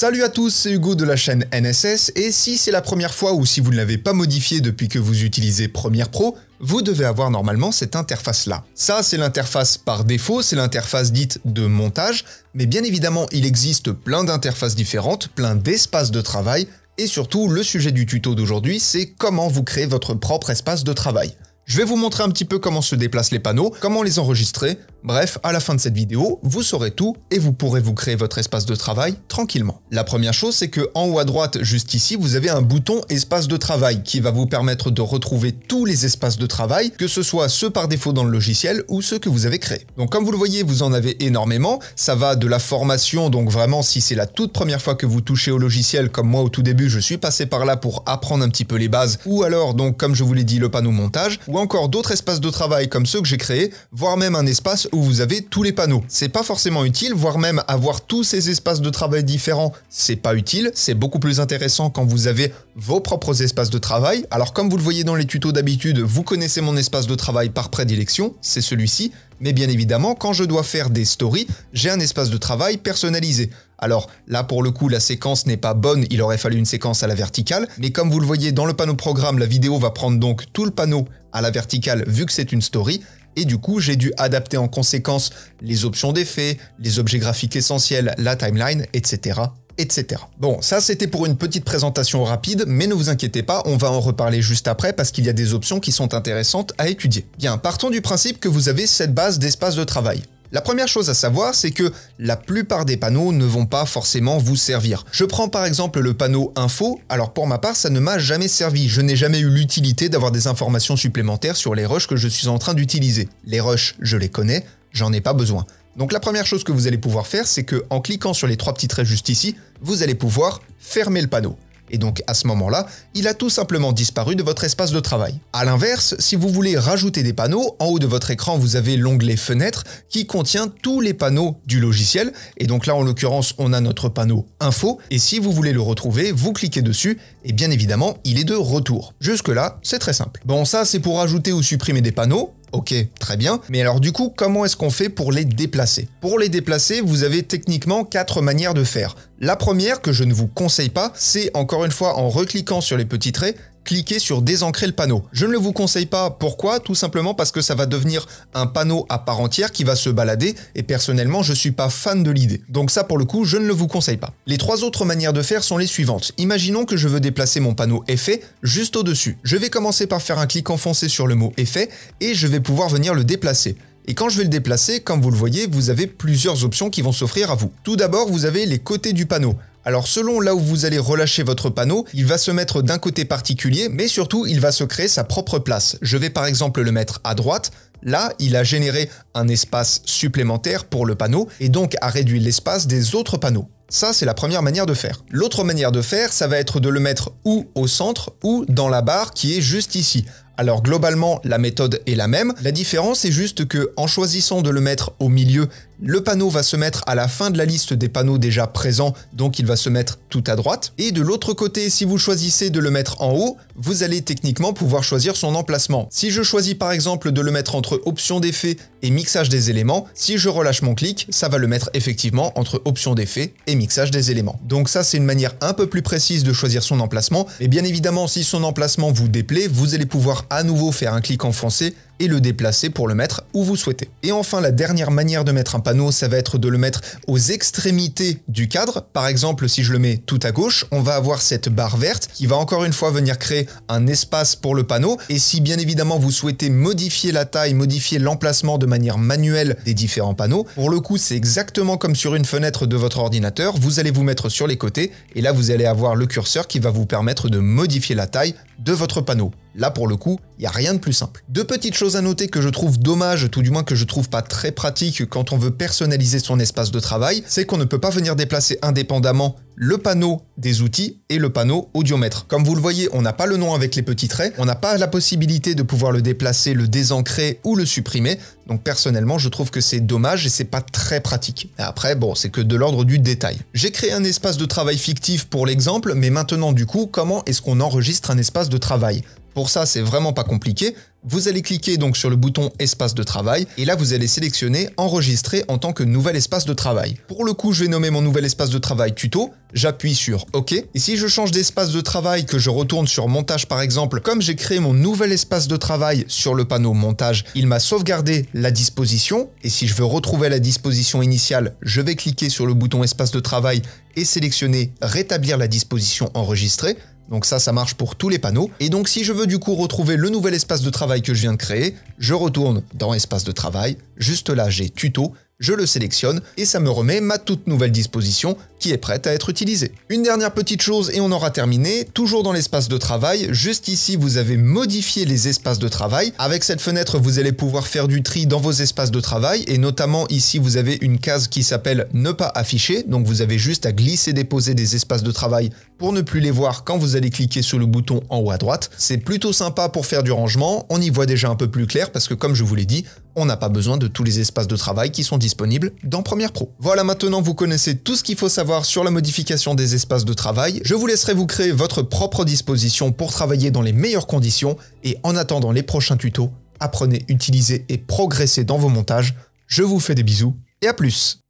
Salut à tous, c'est Hugo de la chaîne NSS, et si c'est la première fois ou si vous ne l'avez pas modifié depuis que vous utilisez Premiere Pro, vous devez avoir normalement cette interface-là. Ça, c'est l'interface par défaut, c'est l'interface dite de montage, mais bien évidemment, il existe plein d'interfaces différentes, plein d'espaces de travail, et surtout, le sujet du tuto d'aujourd'hui, c'est comment vous créez votre propre espace de travail. Je vais vous montrer un petit peu comment se déplacent les panneaux, comment les enregistrer. Bref, à la fin de cette vidéo, vous saurez tout et vous pourrez vous créer votre espace de travail tranquillement. La première chose, c'est que en haut à droite, juste ici, vous avez un bouton espace de travail qui va vous permettre de retrouver tous les espaces de travail, que ce soit ceux par défaut dans le logiciel ou ceux que vous avez créés. Donc comme vous le voyez, vous en avez énormément. Ça va de la formation, donc vraiment si c'est la toute première fois que vous touchez au logiciel, comme moi au tout début, je suis passé par là pour apprendre un petit peu les bases, ou alors donc comme je vous l'ai dit, le panneau montage, ou encore d'autres espaces de travail comme ceux que j'ai créés, voire même un espace où vous avez tous les panneaux. C'est pas forcément utile, voire même avoir tous ces espaces de travail différents, c'est pas utile, c'est beaucoup plus intéressant quand vous avez vos propres espaces de travail. Alors comme vous le voyez dans les tutos d'habitude, vous connaissez mon espace de travail par prédilection, c'est celui-ci, mais bien évidemment, quand je dois faire des stories, j'ai un espace de travail personnalisé. Alors là, pour le coup, la séquence n'est pas bonne, il aurait fallu une séquence à la verticale, mais comme vous le voyez dans le panneau programme, la vidéo va prendre donc tout le panneau à la verticale vu que c'est une story, et du coup, j'ai dû adapter en conséquence les options d'effets, les objets graphiques essentiels, la timeline, etc. etc. Bon, ça c'était pour une petite présentation rapide, mais ne vous inquiétez pas, on va en reparler juste après parce qu'il y a des options qui sont intéressantes à étudier. Bien, partons du principe que vous avez cette base d'espace de travail. La première chose à savoir, c'est que la plupart des panneaux ne vont pas forcément vous servir. Je prends par exemple le panneau info, alors pour ma part, ça ne m'a jamais servi. Je n'ai jamais eu l'utilité d'avoir des informations supplémentaires sur les rushs que je suis en train d'utiliser. Les rushs, je les connais, j'en ai pas besoin. Donc la première chose que vous allez pouvoir faire, c'est que en cliquant sur les trois petits traits juste ici, vous allez pouvoir fermer le panneau. Et donc à ce moment-là, il a tout simplement disparu de votre espace de travail. A l'inverse, si vous voulez rajouter des panneaux, en haut de votre écran, vous avez l'onglet Fenêtres qui contient tous les panneaux du logiciel. Et donc là, en l'occurrence, on a notre panneau Info. Et si vous voulez le retrouver, vous cliquez dessus et bien évidemment, il est de retour. Jusque-là, c'est très simple. Bon, ça, c'est pour ajouter ou supprimer des panneaux. Ok, très bien. Mais alors du coup, comment est-ce qu'on fait pour les déplacer? Pour les déplacer, vous avez techniquement 4 manières de faire. La première, que je ne vous conseille pas, c'est encore une fois en recliquant sur les petits traits, cliquez sur désancrer le panneau. Je ne le vous conseille pas, pourquoi? Tout simplement parce que ça va devenir un panneau à part entière qui va se balader et personnellement je suis pas fan de l'idée. Donc ça pour le coup je ne le vous conseille pas. Les 3 autres manières de faire sont les suivantes. Imaginons que je veux déplacer mon panneau effet juste au-dessus. Je vais commencer par faire un clic enfoncé sur le mot effet et je vais pouvoir venir le déplacer. Et quand je vais le déplacer, comme vous le voyez, vous avez plusieurs options qui vont s'offrir à vous. Tout d'abord, vous avez les côtés du panneau. Alors selon là où vous allez relâcher votre panneau, il va se mettre d'un côté particulier, mais surtout il va se créer sa propre place. Je vais par exemple le mettre à droite. Là, il a généré un espace supplémentaire pour le panneau et donc a réduit l'espace des autres panneaux. Ça, c'est la première manière de faire. L'autre manière de faire, ça va être de le mettre ou au centre ou dans la barre qui est juste ici. Alors globalement, la méthode est la même. La différence est juste que en choisissant de le mettre au milieu, le panneau va se mettre à la fin de la liste des panneaux déjà présents, donc il va se mettre tout à droite. Et de l'autre côté, si vous choisissez de le mettre en haut, vous allez techniquement pouvoir choisir son emplacement. Si je choisis par exemple de le mettre entre options d'effet et mixage des éléments, si je relâche mon clic, ça va le mettre effectivement entre options d'effet et mixage des éléments. Donc ça, c'est une manière un peu plus précise de choisir son emplacement. Et bien évidemment, si son emplacement vous déplaît, vous allez pouvoir à nouveau faire un clic enfoncé et le déplacer pour le mettre où vous souhaitez. Et enfin, la dernière manière de mettre un panneau, ça va être de le mettre aux extrémités du cadre. Par exemple, si je le mets tout à gauche, on va avoir cette barre verte qui va encore une fois venir créer un espace pour le panneau. Et si bien évidemment vous souhaitez modifier la taille, modifier l'emplacement de manière manuelle des différents panneaux, pour le coup, c'est exactement comme sur une fenêtre de votre ordinateur. Vous allez vous mettre sur les côtés et là, vous allez avoir le curseur qui va vous permettre de modifier la taille de votre panneau. Là, pour le coup, il n'y a rien de plus simple. Deux petites choses à noter que je trouve dommage, tout du moins que je trouve pas très pratique quand on veut personnaliser son espace de travail, c'est qu'on ne peut pas venir déplacer indépendamment le panneau des outils et le panneau audiomètre. Comme vous le voyez, on n'a pas le nom avec les petits traits, on n'a pas la possibilité de pouvoir le déplacer, le désancrer ou le supprimer. Donc personnellement, je trouve que c'est dommage et c'est pas très pratique. Et après, bon, c'est que de l'ordre du détail. J'ai créé un espace de travail fictif pour l'exemple, mais maintenant du coup, comment est-ce qu'on enregistre un espace de travail ? Pour ça, c'est vraiment pas compliqué. Vous allez cliquer donc sur le bouton espace de travail et là vous allez sélectionner enregistrer en tant que nouvel espace de travail. Pour le coup, je vais nommer mon nouvel espace de travail tuto, j'appuie sur OK et si je change d'espace de travail, que je retourne sur montage par exemple, comme j'ai créé mon nouvel espace de travail sur le panneau montage, il m'a sauvegardé la disposition et si je veux retrouver la disposition initiale, je vais cliquer sur le bouton espace de travail et sélectionner rétablir la disposition enregistrée. Donc ça marche pour tous les panneaux. Et donc si je veux du coup retrouver le nouvel espace de travail que je viens de créer, je retourne dans espace de travail, juste là j'ai tuto, je le sélectionne et ça me remet ma toute nouvelle disposition qui est prête à être utilisée. Une dernière petite chose et on aura terminé, toujours dans l'espace de travail, juste ici vous avez modifié les espaces de travail. Avec cette fenêtre vous allez pouvoir faire du tri dans vos espaces de travail et notamment ici vous avez une case qui s'appelle ne pas afficher, donc vous avez juste à glisser déposer des espaces de travail pour ne plus les voir quand vous allez cliquer sur le bouton en haut à droite. C'est plutôt sympa pour faire du rangement, on y voit déjà un peu plus clair parce que comme je vous l'ai dit, on n'a pas besoin de tous les espaces de travail qui sont disponibles dans Premiere Pro. Voilà, maintenant vous connaissez tout ce qu'il faut savoir sur la modification des espaces de travail. Je vous laisserai vous créer votre propre disposition pour travailler dans les meilleures conditions et en attendant les prochains tutos, apprenez, utilisez et progressez dans vos montages. Je vous fais des bisous et à plus.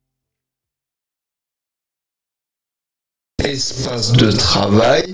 Espace de travail.